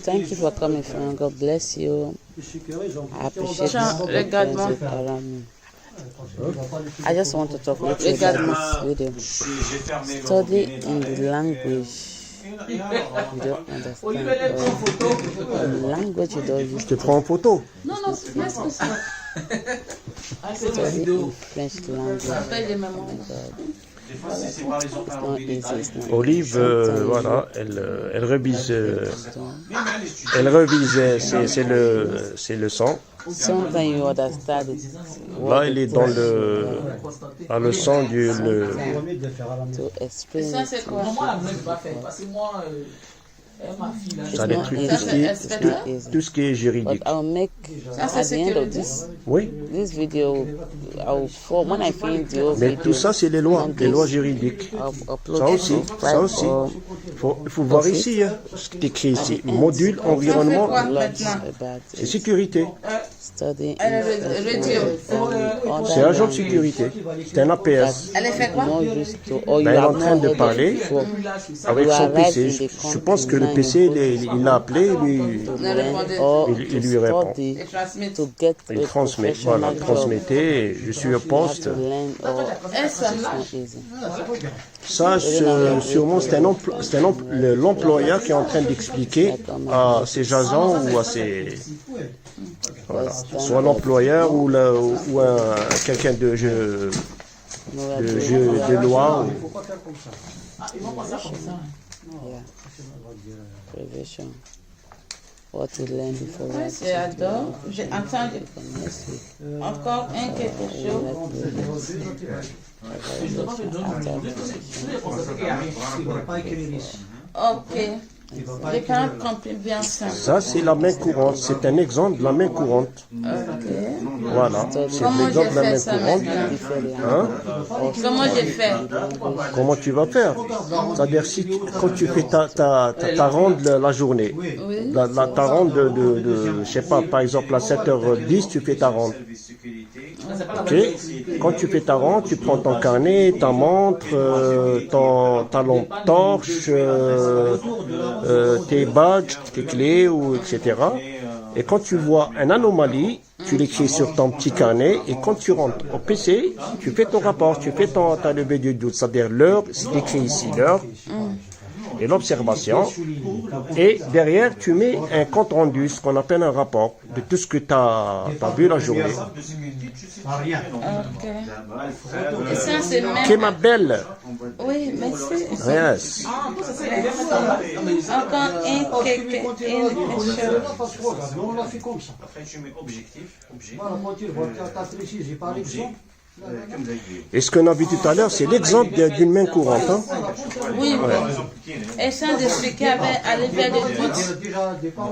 Thank you for coming, friend. God bless you. I appreciate Regarde-moi. I just want to talk with you about this video. Study in the language you don't understand. The language you don't use. Je te prends en photo. Non, non, laisse que ça. Study in French language. Appelle les mamans. It's not easy. It's not Olive, voilà, elle revise, ses leçons. Sometimes you understand it. Là, elle est dans la leçon To explain Ça, it. c'est quoi? Moi, la vraie, je ne pas faire. Parce que moi, ma fille, là, Ça, les not trucs, easy. tout ce qui est juridique. But I'll make Ça, c'est at ce the end que of Oui, this video. When I finish the whole mais video, tout ça, c'est les lois juridiques. I'll upload Ça it aussi, to ça Fiverr aussi. or Il faut voir ici, hein, ce qui est écrit ici. Module environnement, quoi blogs maintenant? about c'est sécurité. studying C'est agent de sécurité. C'est un APS. Elle a fait quoi? Ben, elle est en train de parler avec son PC. Je pense que le PC, il l'a appelé, il lui répond. Il transmet. Voilà, transmettez. Je suis au poste. Ça, sûrement, c'est l'employeur qui est en train d'expliquer à ses agents ou à ses... Voilà. Soit l'employeur ou quelqu'un de loi. Prevention. What to learn before Ouais, j'adore. J'ai entendu encore quelque chose. Ok. Les parents comprennent bien ça. Ça, c'est la main courante. C'est un exemple de la main courante. Ok. Voilà. C'est Comment l'exemple de la j'ai main fait ça courante. maintenant? Hein? Comment j'ai fait? Comment tu vas faire? C'est-à-dire, quand tu fais ta ronde la journée, ta ronde je sais pas, par exemple, à 7h10, tu fais ta ronde. Ok? Quand tu fais ta ronde, tu prends ton carnet, ta montre, ta lampe torche, tes badges, tes clés, etc. Et quand tu vois une anomalie, tu l'écris sur ton petit carnet et quand tu rentres au PC, tu fais ton rapport, tu fais ta levée du doute, c'est-à-dire l'heure, c'est écrit ici l'heure et l'observation. Et derrière, tu mets un compte rendu, ce qu'on appelle un rapport de tout ce que tu as vu la journée. Ok. Et ça, c'est même... Qui ma belle? Oui, mais c'est... Yes. Encore une question. Après, tu mets objectif. Et ce qu'on a vu tout à l'heure, c'est l'exemple d'une main courante. Hein? Oui, oui. Et sans expliquer à lever les doutes.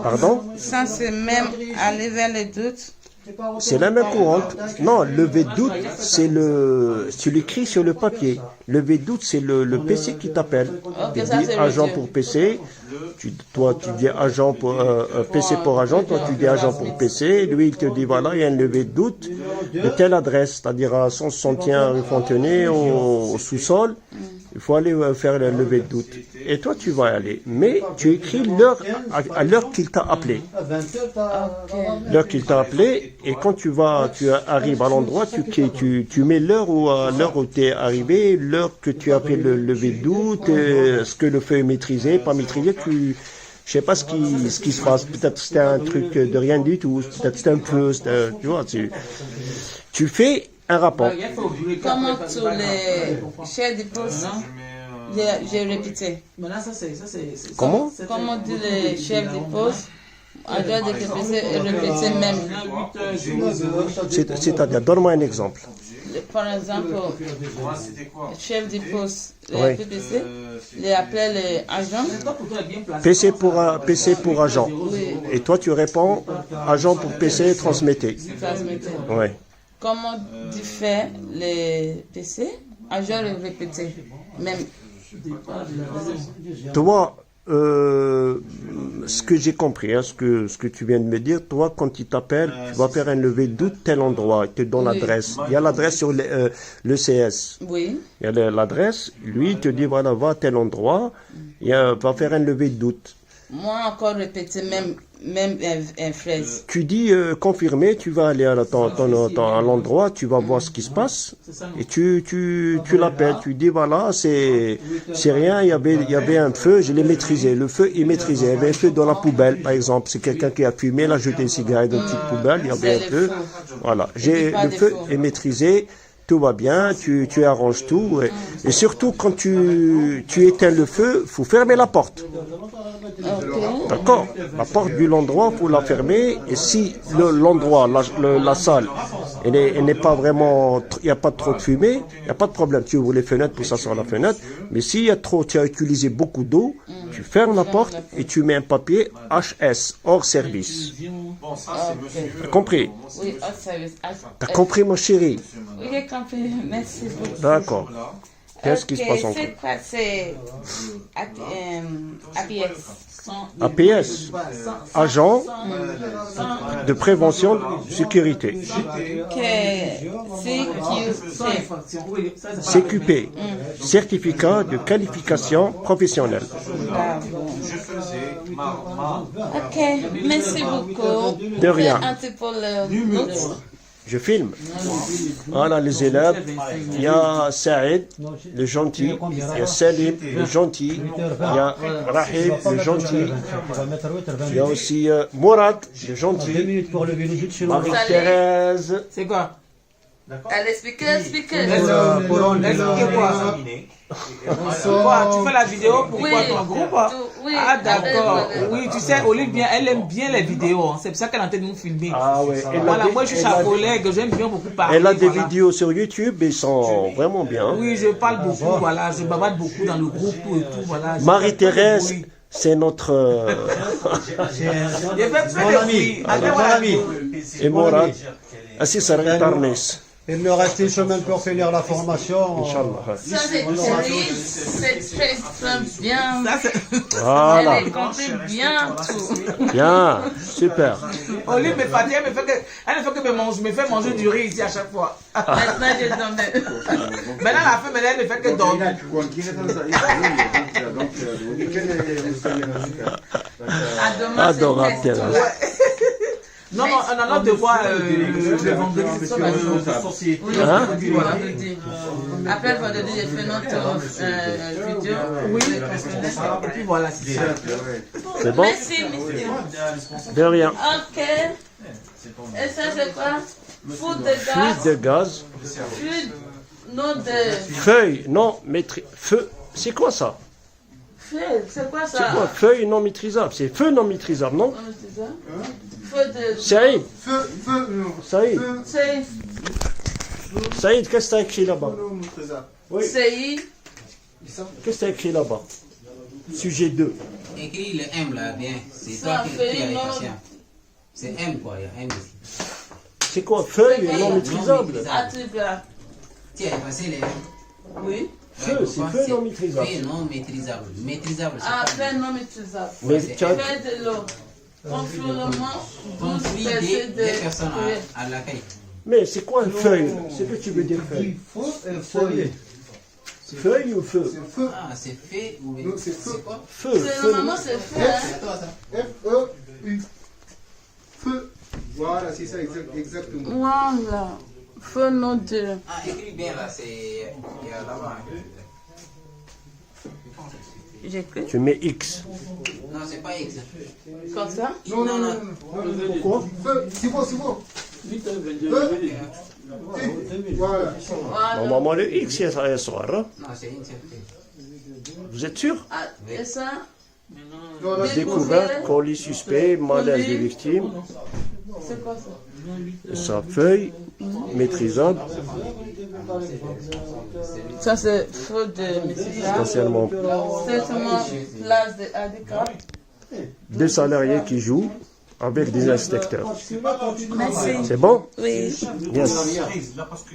Pardon? Sans c'est même à lever les doutes. C'est la main courante. Non, lever de doute, tu l'écris sur le papier. Lever de doute, c'est le PC qui t'appelle. Tu dis agent pour PC. Toi, tu dis agent pour PC pour agent. Toi, tu dis agent pour PC. Lui, il te dit voilà, il y a une levée de doute de telle adresse, c'est-à-dire à 161 rue Fontenay, au sous-sol. Il faut aller faire la levée de doute. Et toi, tu vas y aller. Mais tu écris l'heure à l'heure qu'il t'a appelé. L'heure qu'il t'a appelé. Et quand tu arrives à l'endroit, tu mets l'heure où tu es arrivé, l'heure que tu as fait le lever de doute, est-ce que le feu est maîtrisé, pas maîtrisé. Je sais pas ce qui se passe. Peut-être que c'était un truc de rien du tout. Peut-être que c'était un feu. Tu vois, tu fais un rapport. Comment tous les chefs de poste, j'ai répété. Comment? Comment dit les chefs de poste, à droit de répéter même. C'est-à-dire, donne-moi un exemple. Par exemple, le chef de poste, les PPC, les appelait les agents. PC pour agent. Oui. Et toi, tu réponds agent pour PC, transmettez. Oui. Comment tu fais les PC, agents répétés, même. Toi, ce que j'ai compris, hein, ce que tu viens de me dire, toi, quand il t'appelle, tu vas faire un lever de doute tel endroit, il te donne l'adresse. Il y a l'adresse sur le CS. Oui. Il y a l'adresse, lui, il te dit, voilà, va à tel endroit, va faire un lever de doute. Moi, encore répéter même un fraise. Tu dis confirmer, tu vas aller à l'endroit, tu vas voir ce qui se passe, et tu l'appelles, tu dis voilà, c'est rien, il y avait un feu, je l'ai maîtrisé, le feu est maîtrisé, il y avait un feu dans la poubelle, par exemple, c'est quelqu'un qui a fumé, il a jeté une cigarette dans une petite poubelle, il y avait un feu, voilà, le feu est maîtrisé, tout va bien, tu arranges tout, et surtout quand tu éteins le feu, il faut fermer la porte. Ok. D'accord. La porte de l'endroit, il faut la fermer. Et si l'endroit, la salle, elle n'est pas vraiment, il n'y a pas trop de fumée, il n'y a pas de problème. Tu ouvres les fenêtres pour s'asseoir à la fenêtre. Mais s'il y a trop, tu as utilisé beaucoup d'eau, tu fermes la porte et tu mets un papier HS, hors service. Bon, ça, c'est monsieur. T'as compris? Oui, hors service. T'as compris, mon chéri? Oui, j'ai compris. Merci beaucoup. D'accord. Qu'est-ce qui se passe encore? C'est quoi? C'est APS. APS, agent de prévention de sécurité. CQP, certificat de qualification professionnelle. Je faisais ma. Ok, merci beaucoup. De rien. Un petit peu le note. Je filme. Voilà les élèves. Il y a Saïd, le gentil. Il y a Salim, le gentil. Il y a Rahib, le gentil. Il y a aussi Mourad, le gentil. Marie-Thérèse. C'est quoi? Allez, expliquez. Expliquez quoi? Quoi, tu fais la vidéo pour quoi, ton groupe? Oui, Ah d'accord, oui, tu sais, Olive, elle aime bien les vidéos, c'est pour ça qu'elle est en train de nous filmer. Ah ouais. Voilà, moi je suis sa collègue, j'aime bien beaucoup parler. Elle a des voilà. vidéos sur YouTube et ils sont vraiment bien. Oui, je parle beaucoup, voilà, je bavarde beaucoup dans le groupe, tout et tout, voilà. Marie-Thérèse, c'est notre... Je fais plein de bruit. Allez, voilà. et Mourad. Assis à Tarnis. Il me reste une semaine pour finir la formation. Inch'Allah. Ça, c'est très bien. Voilà. Elle a compris bien tout. Bien. Super. Olive me fatigue, elle me fait manger du riz ici à chaque fois. Maintenant, je donne. Maintenant, la fin, elle ne fait que dormir. Adorable Thérèse. Non, on a notre devoir le vendredi. Oui, Hein? vendredi. Après le vendredi, j'ai fait notre vidéo. Oui, et puis voilà, c'est ça. C'est bon? Merci, monsieur. De rien. Ok. Et ça, c'est quoi? Foutre de Fuite gaz. de gaz. Fluide. Non, de. Feuille non maîtrisable. Feu. C'est quoi ça? Feu. C'est quoi C'est ça? quoi? Feuille non maîtrisable. C'est feu non maîtrisable, non? C'est ça? Feu de. Saïd. Saïd. C'est. Saïd, qu'est-ce que t'as écrit là-bas? Oui. C'est. Qu'est-ce que t'as écrit là-bas? Sujet 2. Écris le M là, bien. C'est Ça toi qui fait écris avec non. patient. C'est M quoi, il y a M ici. C'est quoi? Feuille non maîtrisable. Attribut. Tiens, passez les M. Oui. Feu, c'est feu non maîtrisable. Feu non maîtrisable. Maîtrisable, c'est Ah, pas fait non maîtrisable. Mais tu as... Fait de l'eau. Conflit conflit des personnes à l'accueil. Mais c'est quoi une feuille? C'est que tu veux dire feuille? Feuille ou feu? Ah, c'est fait ou c'est quoi? Feu, C'est feu. normalement c'est fait. Hein? C'est toi ça. F-E-U. Feu. Voilà, c'est ça, exactement. Voilà. Feu non de. Ah, écris bien là, c'est. Il y a là-bas. J'écris. Tu mets X. Non, c'est pas X. Comme ça? Non. Pourquoi? Feu, c'est bon. Feu. Voilà. Voilà. Normalement, le X, il y a soir. Hein? Non, c'est une seule. Vous êtes sûr? Ah, et ça? Non, là, Découverte, colis suspect, malaise des victimes. C'est quoi ça? Sa feuille, maîtrisable, Ça c'est feu de maîtrisable. essentiellement C'est seulement place de handicap. 2 salariés qui jouent avec des inspecteurs. Merci. C'est bon? Oui. Yes. Là, parce que